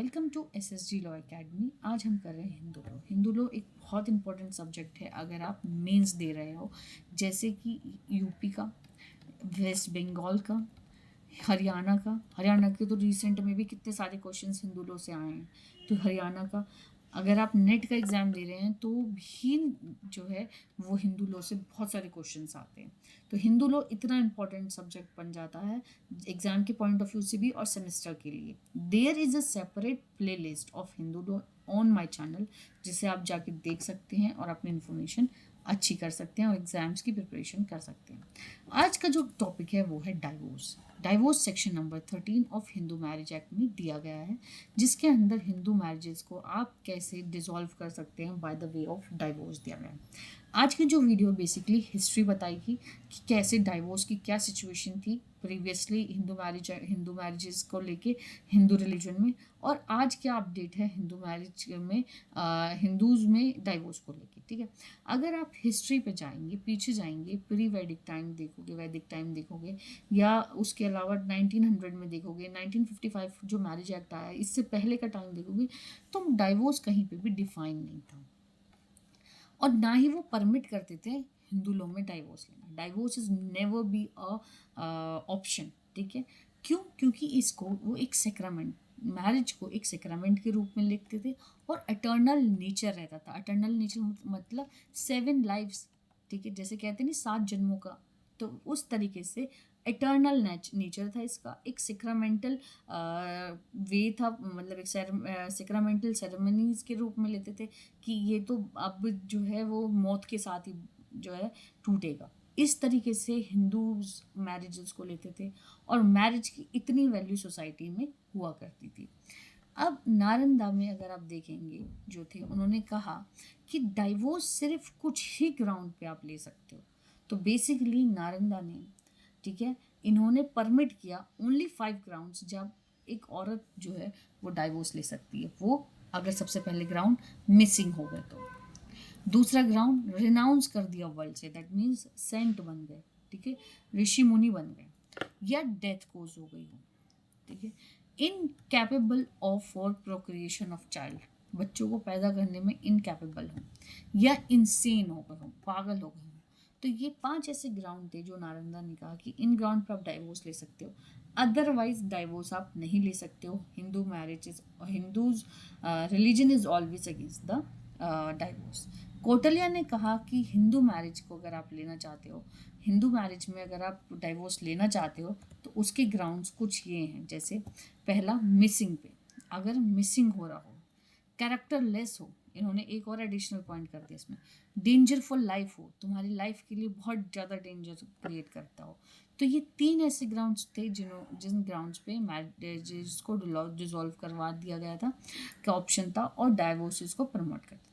Welcome to SSG law academy. आज हम कर रहे हैं हिंदू लॉ। हिंदू लॉ एक बहुत इंपॉर्टेंट सब्जेक्ट है अगर आप मेंस दे रहे हो, जैसे कि यूपी का, वेस्ट बंगाल का, हरियाणा के तो रिसेंट में भी कितने सारे क्वेश्चंस हिंदू लॉ से आए हैं। तो हरियाणा का, अगर आप नेट का एग्ज़ाम दे रहे हैं तो भी जो है वो हिंदू लॉ से बहुत सारे क्वेश्चंस आते हैं। तो हिंदू लॉ इतना इंपॉर्टेंट सब्जेक्ट बन जाता है एग्जाम के पॉइंट ऑफ व्यू से भी और सेमेस्टर के लिए। There is a separate playlist of Hindu law on my channel, जिसे आप जाके देख सकते हैं और अपनी इन्फॉर्मेशन अच्छी कर सकते हैं और एग्जाम्स की प्रिपरेशन कर सकते हैं। आज का जो टॉपिक है वो है divorce. Divorce section number 13 of Hindu marriage act में दिया गया है, जिसके अंदर हिंदू मैरिजेस को आप कैसे डिसॉल्व कर सकते हैं by the way of divorce दिया गया है। आज की जो वीडियो बेसिकली हिस्ट्री बताएगी कि कैसे डाइवोर्स की क्या सिचुएशन थी प्रीवियसली हिंदू मैरिजेस को लेके हिंदू रिलीजन में, और आज क्या अपडेट है हिंदू मैरिज में, हिंदूज में डाइवोर्स को लेके। ठीक है, अगर आप हिस्ट्री पे जाएंगे, पीछे जाएंगे, प्री वैदिक टाइम देखोगे, वैदिक टाइम देखोगे, या उसके अलावा 1900 में देखोगे, 1955 जो मैरिज एक्ट आया इससे पहले का टाइम देखोगे, तो डाइवोर्स कहीं पे भी डिफाइन नहीं था और ना ही वो परमिट करते थे हिंदू लॉ में डाइवोर्स लेना। Divorce is never be a option. ठीक है, क्यों? क्योंकि इसको वो एक सेक्रामेंट, मैरिज को एक सेक्रामेंट के रूप में लिखते थे और अटर्नल नेचर रहता था। अटर्नल नेचर मतलब 7 लाइफ्स। ठीक है, जैसे कहते हैं नहीं 7 जन्मों का, तो उस तरीके से एटर्नल नेचर था इसका। एक सिक्रामेंटल वे था, मतलब एक सिक्रामेंटल सेरेमनीज के रूप में लेते थे कि ये तो अब जो है वो मौत के साथ ही जो है टूटेगा। इस तरीके से हिंदूज मैरिजेस को लेते थे और मैरिज की इतनी वैल्यू सोसाइटी में हुआ करती थी। अब नालंदा में अगर आप देखेंगे जो थे, उन्होंने कहा कि डाइवोर्स सिर्फ कुछ ही ग्राउंड पे आप ले सकते हो। तो बेसिकली नालंदा ने, ठीक है, इन्होंने परमिट किया ओनली 5 ग्राउंड्स जब एक औरत जो है वो डाइवोर्स ले सकती है। वो अगर सबसे पहले ग्राउंड मिसिंग हो गए, तो दूसरा ग्राउंड रिनाउंस कर दिया वर्ल्ड से, दैट मीन्स सेंट बन गए, ठीक है, ऋषि मुनि बन गए, या डेथ कोज हो गई हो, ठीक है, incapable of for procreation of child, बच्चों को पैदा करने में इनकैपेबल हो, या इंसेन हो गए हो, पागल हो गए हो। तो ये 5 ऐसे ग्राउंड थे जो नालंदा ने कहा कि इन ग्राउंड पर आप डाइवोर्स ले सकते हो, अदरवाइज डाइवोर्स आप नहीं ले सकते हो। Hindu marriages, Hindus religion is always against the divorce. Kautilya ने कहा कि हिंदू मैरिज को अगर आप लेना चाहते हो, हिंदू मैरिज में अगर आप डाइवोर्स लेना चाहते हो, तो उसके ग्राउंड्स कुछ ये हैं। जैसे पहला, मिसिंग पे, अगर मिसिंग हो रहा हो, कैरेक्टरलेस हो, इन्होंने एक और एडिशनल पॉइंट कर दिया इसमें, डेंजरफुल लाइफ हो, तुम्हारी लाइफ के लिए बहुत ज़्यादा डेंजर क्रिएट करता हो। तो ये 3 ऐसे ग्राउंड्स थे जिन ग्राउंड्स पे मैरिजेस को डिसॉल्व करवा दिया गया था, का ऑप्शन था, और डाइवोर्सेस को प्रमोट करते थे।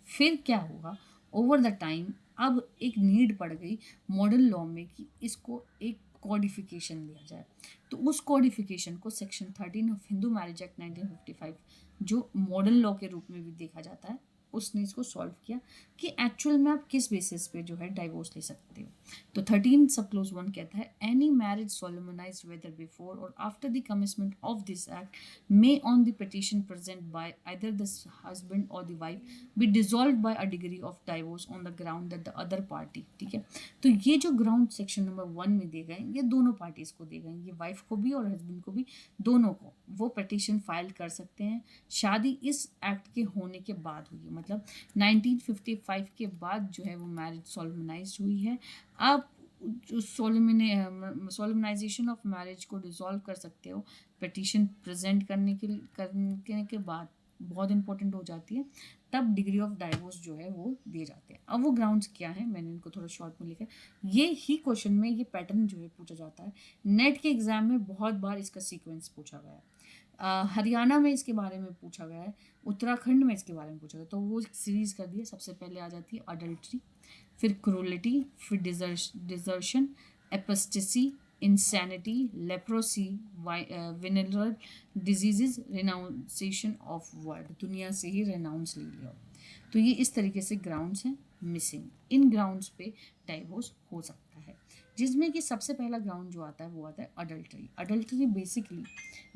फिर क्या हुआ ओवर द टाइम, अब एक नीड पड़ गई मॉडर्न लॉ में कि इसको एक कोडिफिकेशन दिया जाए। तो उस कोडिफिकेशन को section 13 of Hindu marriage act 1955, जो मॉडर्न लॉ के रूप में भी देखा जाता है, उसने इसको सॉल्व किया कि एक्चुअल में आप किस बेसिस पे जो है डाइवोर्स ले सकते हो। तो 13 सब क्लोज 1 कहता है, any marriage solemnised whether before or after the commitment of this act may on the petition present by either the husband or the wife be dissolve by a degree of divorce on the ground that the other party. ठीक है, तो ये जो ground section number 1 में दिए गए, ये दोनों पार्टीज को दिए गए, ये वाइफ को भी और हस्बैंड को भी, दोनों को वो पिटिशन फाइल कर सकते हैं। शादी इस एक्ट के होने के बाद हुई है, मतलब 1955 के बाद जो है वो मैरिज सोलमनाइज हुई है। आप सोलमनाइजेशन ऑफ मैरिज को डिसॉल्व कर सकते हो पिटिशन प्रेजेंट करने के बाद, बहुत इंपॉर्टेंट हो जाती है, तब डिग्री ऑफ डाइवोर्स जो है वो दिए जाते हैं। अब वो ग्राउंड्स क्या है, मैंने इनको थोड़ा शॉर्ट में लिखा है। ये ही क्वेश्चन में ये पैटर्न जो है पूछा जाता है, नेट के एग्जाम में बहुत बार इसका सीक्वेंस पूछा गया है। हरियाणा में इसके बारे में पूछा गया है, उत्तराखंड में इसके बारे में पूछा गया, तो वो सीरीज कर दी है। सबसे पहले आ जाती है अडल्ट्री, फिर क्रूलिटी, फिर desertion, apostasy, insanity, leprosy, venereal diseases, renunciation of word, दुनिया से ही रेनाउंस ले लिया। तो ये इस तरीके से ग्राउंड्स हैं मिसिंग। इन ग्राउंड्स पे डाइवोर्स हो सकता है। जिसमें कि सबसे पहला ग्राउंड जो आता है वो आता है adultery. Adultery basically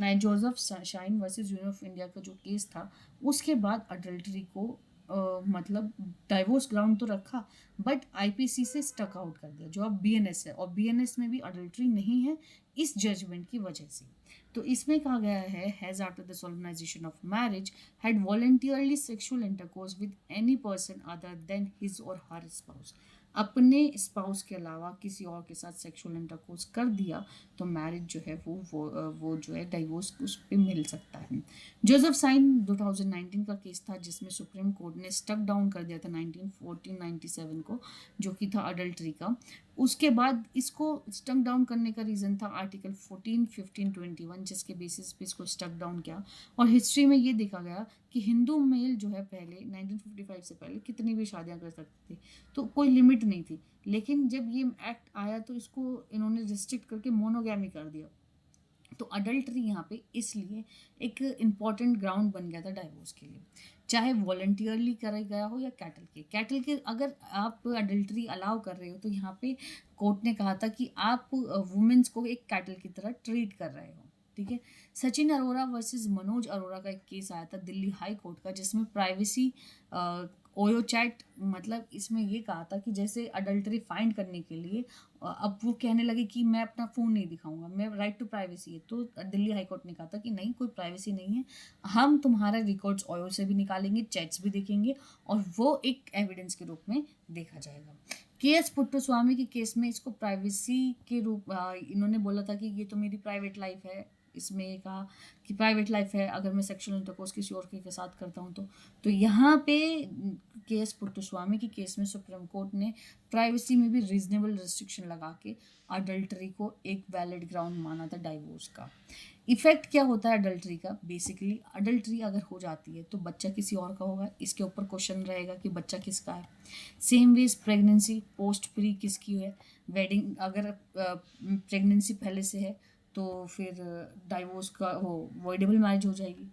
nine Joseph shine versus union of India का जो केस था, उसके बाद अडल्ट्री को मतलब डाइवोर्स ग्राउंड तो रखा, बट आईपीसी से स्टक आउट कर दिया, जो अब बीएनएस है, और बीएनएस में भी अडल्ट्री नहीं है इस जजमेंट की वजह से। तो इसमें कहा गया है, has after the solemnisation of marriage had voluntarily sexual intercourse with any person other than his or her spouse, अपने स्पाउस के अलावा किसी और के साथ सेक्सुअल इंटरकोर्स कर दिया तो मैरिज जो है वो जो है डाइवोर्स उस पर मिल सकता है। जोसेफ साइन 2019 का केस था, जिसमें सुप्रीम कोर्ट ने स्टक डाउन कर दिया था 1997 को, जो कि था अडल्ट्री का। उसके बाद इसको स्टक डाउन करने का रीज़न था आर्टिकल 14, 15, 21, जिसके बेसिस पे इसको स्टक डाउन किया। और हिस्ट्री में ये देखा गया कि हिंदू मेल जो है पहले 1955 से पहले कितनी भी शादियां कर सकते थे, तो कोई लिमिट नहीं थी। लेकिन जब ये एक्ट आया तो इसको इन्होंने रिस्ट्रिक्ट करके मोनोगैमी कर दिया। तो अडल्ट्री यहाँ पे इसलिए एक इम्पॉर्टेंट ग्राउंड बन गया था डाइवोर्स के लिए, चाहे वॉलंटियरली करा गया हो या कैटल के अगर आप अडल्ट्री अलाउ कर रहे हो तो यहाँ पे कोर्ट ने कहा था कि आप वुमेन्स को एक कैटल की तरह ट्रीट कर रहे हो। ठीक है। सचिन अरोरा वर्सेस मनोज अरोरा का एक केस आया था दिल्ली हाई कोर्ट का, जिसमें प्राइवेसी ओयो चैट, मतलब इसमें ये कहा था कि जैसे अडल्टरी फाइंड करने के लिए अब वो कहने लगे कि मैं अपना फ़ोन नहीं दिखाऊंगा, मैं राइट टू प्राइवेसी है, तो दिल्ली हाई कोर्ट ने कहा था कि नहीं, कोई प्राइवेसी नहीं है, हम तुम्हारा रिकॉर्ड्स ओयो से भी निकालेंगे, चैट्स भी देखेंगे, और वो एक एविडेंस के रूप में देखा जाएगा। के एस पुट्टस्वामी के केस में इसको प्राइवेसी के रूप इन्होंने बोला था कि ये तो मेरी प्राइवेट लाइफ है, इसमें ये कहा कि प्राइवेट लाइफ है अगर मैं सेक्सुअल इंटरकोर्स किसी और के साथ करता हूँ तो यहाँ पे के एस पुट्टस्वामी की केस में सुप्रीम कोर्ट ने प्राइवेसी में भी रीजनेबल रिस्ट्रिक्शन लगा के अडल्टरी को एक वैलिड ग्राउंड माना था डाइवोर्स का। इफेक्ट क्या होता है अडल्टरी का? बेसिकली अडल्टरी अगर हो जाती है तो बच्चा किसी और का होगा, इसके ऊपर क्वेश्चन रहेगा कि बच्चा किसका है। Same ways pregnancy post pre किसकी है, वेडिंग अगर प्रेगनेंसी पहले से है तो फिर डाइवोर्स का हो वॉइडेबल मैरिज हो जाएगी।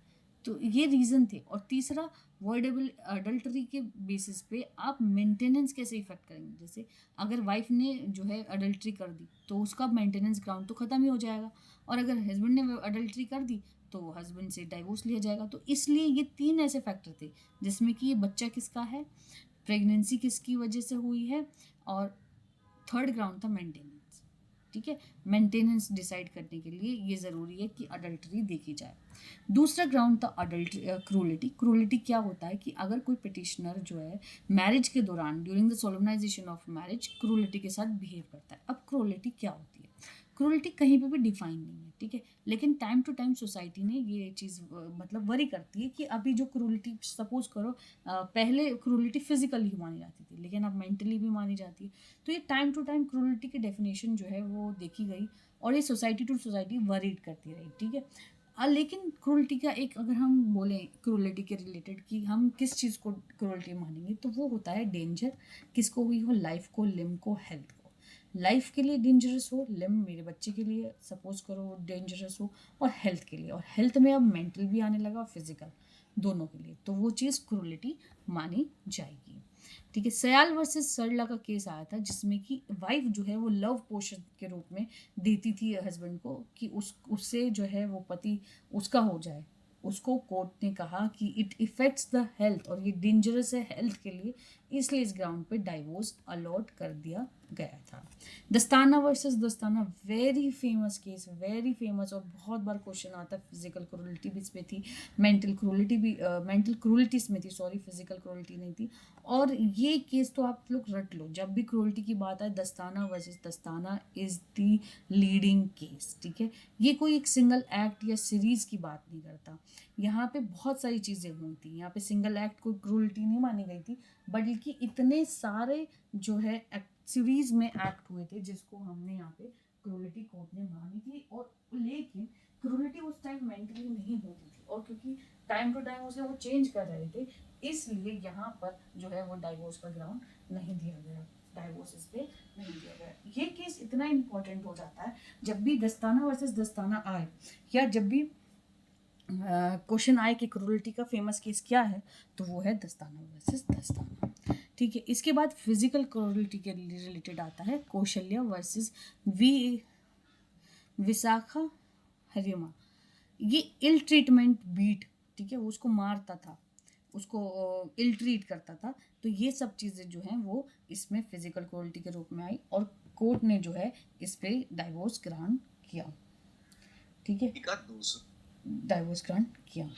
तो ये रीज़न थे। और तीसरा, वॉइडेबल अडल्टरी के बेसिस पे आप मेंटेनेंस कैसे इफेक्ट करेंगे। जैसे अगर वाइफ ने जो है अडल्टरी कर दी तो उसका मेंटेनेंस ग्राउंड तो ख़त्म ही हो जाएगा, और अगर हस्बैंड ने अडल्टरी कर दी तो हस्बैंड से डाइवोर्स लिया जाएगा। तो इसलिए ये 3 ऐसे फैक्टर थे जिसमें कि ये बच्चा किसका है, प्रेगनेंसी किसकी वजह से हुई है, और थर्ड ग्राउंड था मेंटेनेंस। ठीक है। मेंटेनेंस डिसाइड करने के लिए ये ज़रूरी है कि अडल्टरी देखी जाए। दूसरा ग्राउंड था अडल्टरी क्रूलिटी। क्रूलिटी क्या होता है कि अगर कोई पिटिशनर जो है मैरिज के दौरान during the solemnisation of marriage cruelty के साथ बिहेव करता है। अब क्रूलिटी क्या होती है? क्रूलिटी कहीं पे भी डिफाइन नहीं है, ठीक है, लेकिन टाइम टू टाइम सोसाइटी ने ये चीज़ मतलब वरी करती है कि अभी जो क्रूलिटी, सपोज करो पहले क्रूलिटी फिजिकली ही मानी जाती थी, लेकिन अब मेंटली भी मानी जाती है। तो ये टाइम टू टाइम क्रूलिटी की डेफिनेशन जो है वो देखी गई, और ये सोसाइटी टू सोसाइटी वरीड करती रही। ठीक है। लेकिन क्रूलिटी का एक, अगर हम बोलें क्रूलिटी के रिलेटेड कि हम किस चीज़ को क्रूलिटी मानेंगे, तो वो होता है डेंजर, किसको हुई हो, लाइफ को, लिम को, हेल्थ को। लाइफ के लिए डेंजरस हो, लिम मेरे बच्चे के लिए सपोज करो डेंजरस हो, और हेल्थ के लिए, और हेल्थ में अब मेंटल भी आने लगा और फिजिकल, दोनों के लिए, तो वो चीज़ क्रूलिटी मानी जाएगी। ठीक है। सयाल वर्सेस सरला का केस आया था, जिसमें कि वाइफ जो है वो लव पोशन के रूप में देती थी हस्बैंड को कि उससे जो है वो पति उसका हो जाए। उसको कोर्ट ने कहा कि इट इफेक्ट्स द हेल्थ और ये डेंजरस है हेल्थ के लिए, इसलिए इस ग्राउंड पे डाइवोर्स अलॉट कर दिया गया था। दस्ताना वर्सेस दस्ताना, very famous case, very famous, और बहुत बार क्वेश्चन आता है। फिजिकल क्रूलिटी भी इसमें थी, मेंटल क्रूलिटी भी, मेंटल क्रूलिटी इसमें थी, सॉरी, फिजिकल क्रूलिटी नहीं थी। और ये केस तो आप लोग रट लो, जब भी क्रूलिटी की बात आए दस्ताना वर्सेस दस्ताना इज द लीडिंग केस। ठीक है। ये कोई एक सिंगल एक्ट या सीरीज की बात नहीं करता, यहाँ पे बहुत सारी चीज़ें हुई थी। यहाँ पे सिंगल एक्ट कोई क्रूलिटी नहीं मानी गई थी, बल्कि इतने सारे जो है सीरीज में एक्ट हुए थे जिसको हमने यहाँ पे क्रूलिटी कोर्ट ने मानी थी। और लेकिन क्रूलिटी उस टाइम मेंटली नहीं होती थी, और क्योंकि टाइम टू टाइम उसे वो चेंज कर रहे थे, इसलिए यहाँ पर जो है वो डाइवोर्स का ग्राउंड नहीं दिया गया, डाइवोर्स इस पे नहीं दिया गया। ये केस इतना इंपॉर्टेंट हो जाता है जब भी दस्ताना वर्सेस दस्ताना आए, या जब भी क्वेश्चन आए कि क्रूलिटी का फेमस केस क्या है, तो वो है दस्ताना वर्सेस दस्ताना। ठीक है। इसके बाद फिजिकल क्रूरल्टी के रिलेटेड आता है कौशल्या वर्सेस विशाखा हरिमा। ये इल ट्रीटमेंट बीट, ठीक है, वो उसको मारता था, उसको इल ट्रीट करता था। तो ये सब चीज़ें जो हैं वो इसमें फिजिकल क्रूरल्टी के रूप में आई और कोर्ट ने जो है इस पे डाइवोर्स ग्रांट किया, ठीक है, डाइवोर्स ग्रांट किया।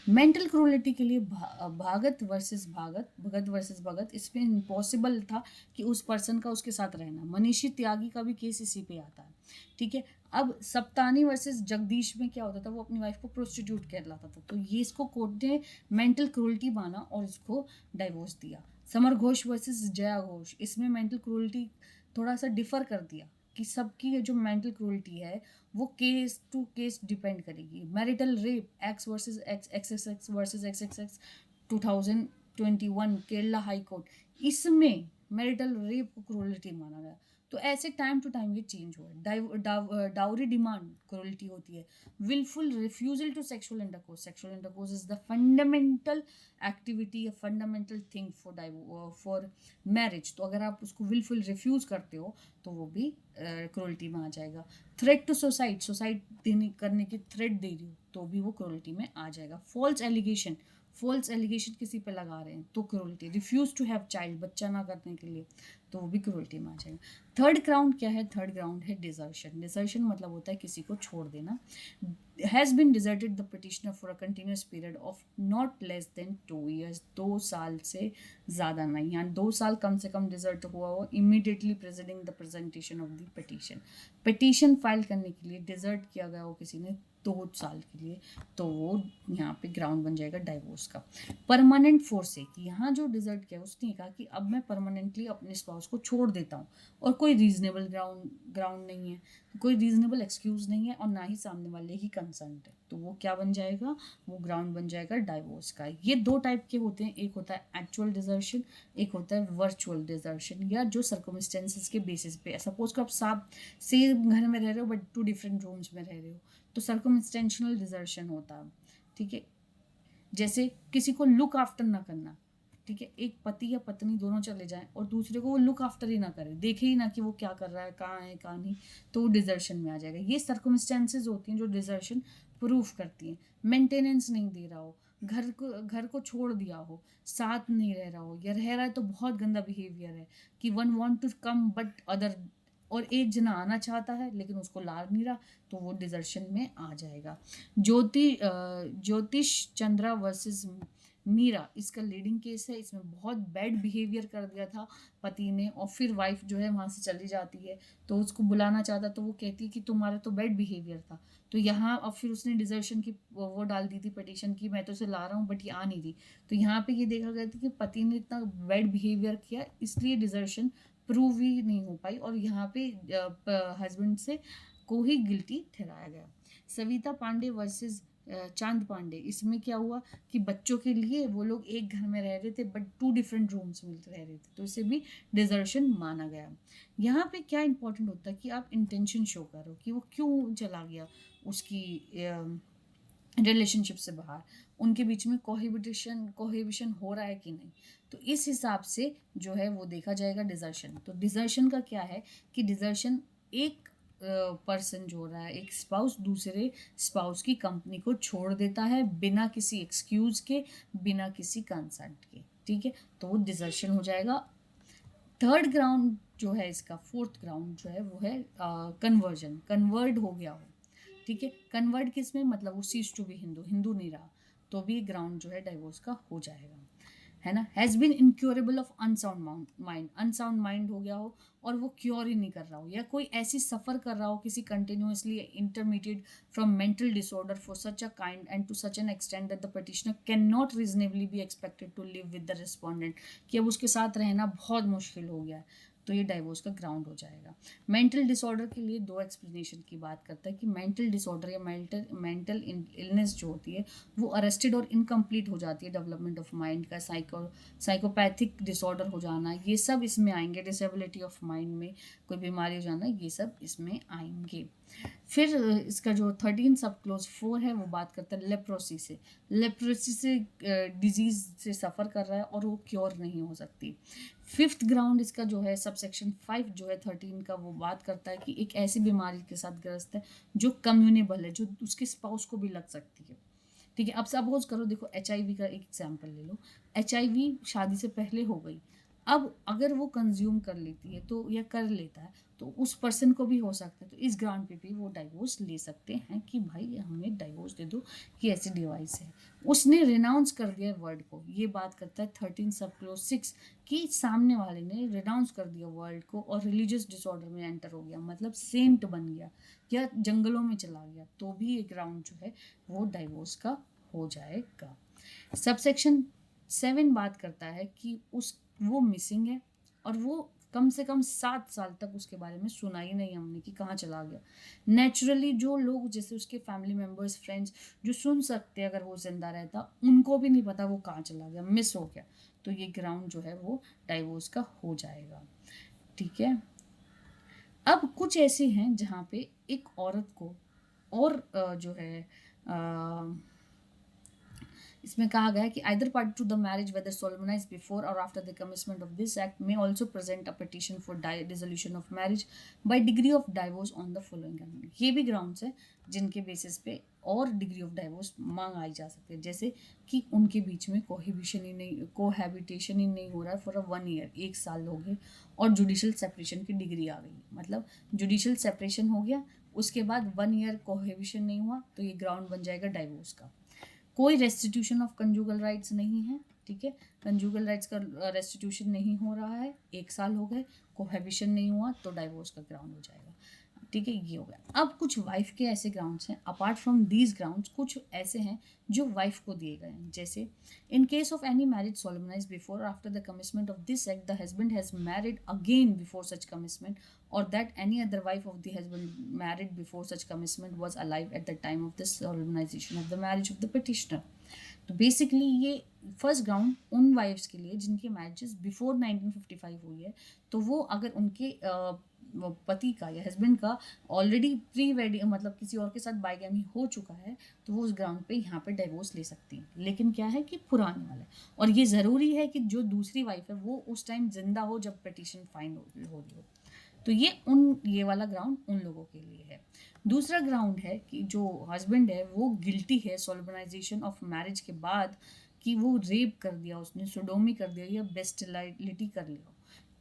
मेंटल क्रूरलिटी के लिए भगत वर्सेस भगत, इसमें इम्पॉसिबल था कि उस पर्सन का उसके साथ रहना। मनीषी त्यागी का भी केस इसी पे आता है, ठीक है। अब सप्तानी वर्सेस जगदीश में क्या होता था, वो अपनी वाइफ को प्रोस्टिट्यूट कहलाता था, तो ये इसको कोर्ट ने मेंटल क्रूरलिटी माना और इसको डाइवोर्स दिया। समर घोष वर्सेस जया घोष, इसमें मेंटल क्रूरलिटी थोड़ा सा डिफर कर दिया कि सबकी जो मेंटल क्रूरलिटी है वो केस टू केस डिपेंड करेगी। Marital rape X versus X versus X 2021 Kerala high court, इसमें मैरिटल रेप को क्रूरलिटी माना गया। तो ऐसे टाइम टू टाइम ये चेंज हुआ। डाउरी डिमांड क्रूरलिटी होती है। Wilful refusal to sexual intercourse is the fundamental activity, fundamental thing for marriage. तो अगर आप उसको विलफुल रिफ्यूज करते हो तो वो भी क्रूरल्टी में आ जाएगा। थ्रेट टू सुसाइड करने की थ्रेट दे रही हो तो भी वो क्रूरल्टी में आ जाएगा। फॉल्स एलिगेशन किसी पे लगा रहे हैं तो cruelty. Refuse to have child, बच्चा ना करने के लिए, तो वो भी क्रूरल्टी में आ जाएगा। थर्ड ग्राउंड क्या है? थर्ड ग्राउंड है डिजर्शन मतलब होता है किसी को छोड़ देना। Has been deserted the petitioner for a continuous period of not less than 2 years, 2 साल से ज़्यादा नहीं, यहाँ 2 साल कम से कम डिजर्ट हुआ हो, immediately presenting the presentation of the petition file करने के लिए डिजर्ट किया गया हो किसी ने 2 साल के लिए, तो वो यहाँ पे ग्राउंड बन जाएगा डाइवोर्स का। परमानेंट फोर्सेक, यहाँ जो डिजर्ट किया उसने कहा कि अब मैं परमानेंटली अपने स्पाउस को छोड़ देता हूँ और कोई रीजनेबल ग्राउंड नहीं है, कोई रीजनेबल एक्सक्यूज नहीं है और ना ही सामने वाले की कंसर्ट है, तो वो क्या बन जाएगा? वो ग्राउंड बन जाएगा डाइवोर्स का। ये 2 टाइप के होते हैं, एक होता है एक्चुअल डिजर्शन, एक होता है वर्चुअल डिजर्शन, या जो सर्कमस्टेंसेस के बेसिस पे। सपोज को आप सेम घर में रह रहे हो बट 2 डिफरेंट रूम्स में रह रहे हो, तो सर्कमस्टेंशियल डिजर्शन होता है, ठीक है। जैसे किसी को लुक आफ्टर ना करना, ठीक है, एक पति या पत्नी दोनों चले जाएं और दूसरे को वो लुक आफ्टर ही ना करे, देखे ही ना कि वो क्या कर रहा है, कहाँ है कहाँ नहीं, तो वो डिजर्शन में आ जाएगा। ये सर्कमस्टेंसेज होती हैं जो डिजर्शन प्रूफ करती हैं। मेंटेनेंस नहीं दे रहा हो, घर को छोड़ दिया हो, साथ नहीं रह रहा हो, या रह रहा है तो बहुत गंदा बिहेवियर है कि one want to come but other, और एक जना आना चाहता है लेकिन उसको ला नहीं रहा, तो वो डिजर्शन में आ जाएगा। ज्योतिष चंद्रा वर्सेस मीरा, इसका लीडिंग केस है। इसमें बहुत बैड बिहेवियर कर दिया था पति ने और फिर वाइफ जो है वहाँ से चली जाती है, तो उसको बुलाना चाहता तो वो कहती है कि तुम्हारा तो बैड बिहेवियर था, तो यहाँ अब फिर उसने डिजर्शन की वो डाल दी थी पिटीशन की, मैं तो उसे ला रहा हूँ बट ये आ नहीं रही। तो यहाँ पे ये देखा गया था कि पति ने इतना बैड बिहेवियर किया इसलिए डिजर्शन प्रूव ही नहीं हो पाई और यहाँ पे हस्बैंड से को ही गिल्टी ठहराया गया। सविता पांडे वर्सेस चांद पांडे, इसमें क्या हुआ कि बच्चों के लिए वो लोग एक घर में रह रहे थे बट 2 डिफरेंट रूम्स में रह रहे थे, तो इसे भी डिजर्शन माना गया। यहाँ पे क्या इंपॉर्टेंट होता है कि आप इंटेंशन शो करो कि वो क्यों चला गया उसकी रिलेशनशिप से बाहर, उनके बीच में कोहिबिशन हो रहा है कि नहीं, तो इस हिसाब से जो है वो देखा जाएगा डिजर्शन। तो डिजर्शन का क्या है कि डिजर्शन एक पर्सन जो हो रहा है, एक स्पाउस दूसरे स्पाउस की कंपनी को छोड़ देता है बिना किसी एक्सक्यूज के, बिना किसी कंसर्ट के, ठीक है, तो वो डिजर्शन हो जाएगा। थर्ड ग्राउंड जो है इसका, फोर्थ ग्राउंड जो है वो है कन्वर्जन, कन्वर्ट हो गया हो, ठीक है। कन्वर्ट किस में, मतलब वो सीज टू बी हिंदू नहीं रहा, तो भी ग्राउंड जो है डाइवोर्स का हो जाएगा, है ना। Has been incurable of unsound mind हो गया हो और वो क्योर ही नहीं कर रहा हो, या कोई ऐसी सफ़र कर रहा हो किसी continuously intermediate from mental disorder for such a kind and to such an extent that the petitioner can not reasonably be expected to live with the respondent, कि अब उसके साथ रहना बहुत मुश्किल हो गया है, तो ये डाइवोर्स का ग्राउंड हो जाएगा। मेंटल डिसऑर्डर के लिए 2 एक्सप्लेनेशन की बात करता है कि मेंटल डिसऑर्डर या मेंटल इलनेस जो होती है वो अरेस्टेड और इनकम्प्लीट हो जाती है डेवलपमेंट ऑफ माइंड का, साइकोपैथिक डिसऑर्डर हो जाना, ये सब इसमें आएंगे। डिसेबिलिटी ऑफ माइंड में कोई बीमारी हो जाना, ये सब इसमें आएंगे। फिर इसका जो 13 सब क्लोज 4 है वो बात करता है लेप्रोसी से। लेप्रोसी से डिजीज से सफ़र कर रहा है और वो क्योर नहीं हो सकती। फिफ्थ ग्राउंड इसका जो है सब सेक्शन 5 जो है 13 का, वो बात करता है कि एक ऐसी बीमारी के साथ ग्रस्त है जो कम्युनेबल है, जो उसके स्पाउस को भी लग सकती है। ठीक है, अब सपोज करो, देखो HIV का एक एग्जाम्पल ले लो। HIV शादी से पहले हो गई, अब अगर वो कंज्यूम कर लेती है तो, या कर लेता है, तो उस पर्सन को भी हो सकता है। तो इस ग्राउंड पे भी वो डाइवोर्स ले सकते हैं कि भाई हमें डाइवोर्स दे दो, कि ऐसी डिवाइस है। उसने रिनाउंस कर दिया वर्ड को, ये बात करता है 13 सब क्लोज 6 कि सामने वाले ने रिनाउंस कर दिया वर्ल्ड को और रिलीजियस डिसऑर्डर में एंटर हो गया, मतलब सेंट बन गया या जंगलों में चला गया, तो भी एक ग्राउंड जो है वो डाइवोर्स का हो जाएगा। सबसेक्शन 7 बात करता है कि उस वो मिसिंग है और वो कम से कम 7 साल तक उसके बारे में सुना ही नहीं हमने कि कहाँ चला गया। नेचुरली जो लोग, जैसे उसके फैमिली मेम्बर्स, फ्रेंड्स जो सुन सकते हैं अगर वो जिंदा रहता, उनको भी नहीं पता वो कहाँ चला गया, मिस हो गया, तो ये ग्राउंड जो है वो डाइवोर्स का हो जाएगा। ठीक है, अब कुछ ऐसे हैं जहाँ पे एक औरत को और जो है इसमें कहा गया है कि either party to the marriage whether solemnise before or after the commitment of this act में also present a petition for dissolution of marriage by degree of divorce on the following ground. ये भी grounds है जिनके basis पे और degree of divorce मांगाई जा सकती है, जैसे कि उनके बीच में कोहैबिटेशन ही नहीं हो रहा है फॉर 1 ईयर, 1 साल हो गए, और जुडिशल सेपरेशन की डिग्री आ गई, मतलब जुडिशल सेपरेशन हो गया, उसके बाद 1 ईयर कोहैबिशन नहीं हुआ, तो ये ग्राउंड बन जाएगा डाइवोर्स का। कोई रेस्टिट्यूशन ऑफ कंजुगल राइट्स नहीं है। ठीक है, कंजुगल राइट्स का रेस्टिट्यूशन नहीं हो रहा है, 1 साल हो गए, कोहैबिशन नहीं हुआ, तो डाइवोर्स का ग्राउंड हो जाएगा। ठीक है, ये हो गया। अब कुछ वाइफ के ऐसे ग्राउंड्स हैं, अपार्ट फ्रॉम दीज ग्राउंड्स कुछ ऐसे हैं जो वाइफ को दिए गए हैं, जैसे in case of any marriage solemnise before or after the commitment of this act the husband has married again before such commitment or that any other wife of the husband married before such commitment was alive at the time of the solemnization of the marriage of the petitioner। तो basically ये first ground उन wives के लिए जिनकी marriages before 1955 हुई है, तो वो अगर उनके पति का या हस्बैंड का ऑलरेडी प्री वेडिंग, मतलब किसी और के साथ बाइगैमी हो चुका है, तो वो उस ग्राउंड पे यहाँ पे डाइवोर्स ले सकती हैं। लेकिन क्या है कि पुराने वाला है, और ये ज़रूरी है कि जो दूसरी वाइफ है वो उस टाइम जिंदा हो जब पिटिशन फाइन हो रही हो। तो ये वाला ग्राउंड उन लोगों के लिए है। दूसरा ग्राउंड है कि जो हस्बैंड है वो गिल्टी है सोलमनाइजेशन ऑफ मैरिज के बाद, कि वो रेप कर दिया, उसने सोडोमी कर दिया या बेस्टिलिटी कर लिया,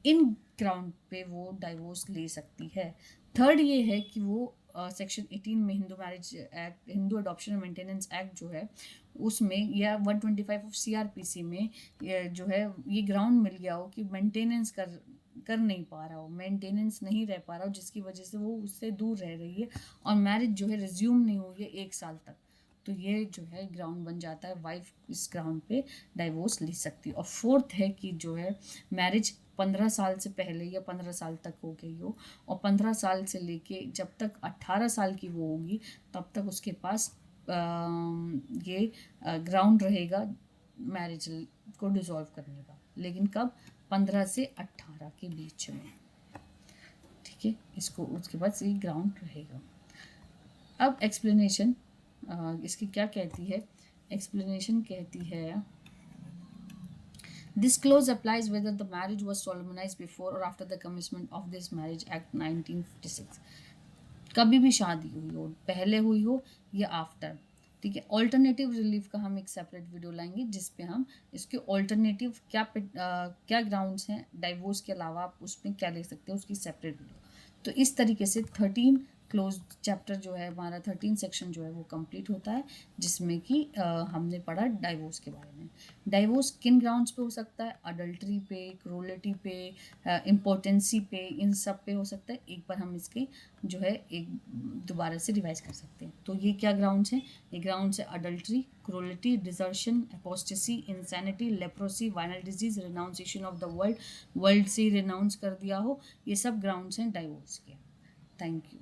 इन ग्राउंड पे वो डाइवोर्स ले सकती है। थर्ड ये है कि वो सेक्शन 18 में Hindu marriage act, Hindu adoption maintenance act जो है उसमें, या 125 ऑफ CRPC में जो है ये ग्राउंड मिल गया हो कि मेंटेनेंस कर नहीं पा रहा हो, मेंटेनेंस नहीं रह पा रहा हो, जिसकी वजह से वो उससे दूर रह रही है और मैरिज जो है रिज्यूम नहीं हुई है 1 साल तक, तो ये जो है ग्राउंड बन जाता है, वाइफ इस ग्राउंड पे डाइवोर्स ले सकती है। और फोर्थ है कि जो है मैरिज 15 साल से पहले या 15 साल तक हो गई हो, और 15 साल से लेके जब तक 18 साल की वो होगी तब तक उसके पास ये ग्राउंड रहेगा मैरिज को डिसॉल्व करने का, लेकिन कब, 15 से 18 के बीच में। ठीक है, इसको उसके बाद ये ग्राउंड रहेगा। अब एक्सप्लेनेशन इसकी क्या कहती है, एक्सप्लेनेशन कहती है this clause applies whether the marriage was solemnise before or after the commitment of this marriage act 1956। कभी भी शादी हुई हो, पहले हुई हो या आफ्टर। ठीक है, ऑल्टरनेटिव रिलीफ का हम एक सेपरेट वीडियो लाएंगे जिसपे हम इसके ऑल्टरनेटिव क्या ग्राउंड्स हैं डाइवोर्स के अलावा, आप उसमें क्या ले सकते हो, उसकी सेपरेट वीडियो। तो इस तरीके से 13 क्लोज चैप्टर जो है हमारा, 13 सेक्शन जो है वो कंप्लीट होता है, जिसमें कि हमने पढ़ा डाइवोर्स के बारे में। डाइवोर्स किन ग्राउंड्स पे हो सकता है, अडल्ट्री पे, क्रूरलिटी पे, इम्पोर्टेंसी पे, इन सब पे हो सकता है। एक बार हम इसके जो है एक दोबारा से रिवाइज कर सकते हैं। तो ये क्या ग्राउंड्स हैं, ये ग्राउंड्स है adultery, cruelty, desertion, apostasy, insanity, leprosy, venereal disease, renunciation of the world से रिनाउंस कर दिया हो, ये सब ग्राउंड्स हैं डाइवोर्स के। Thank you.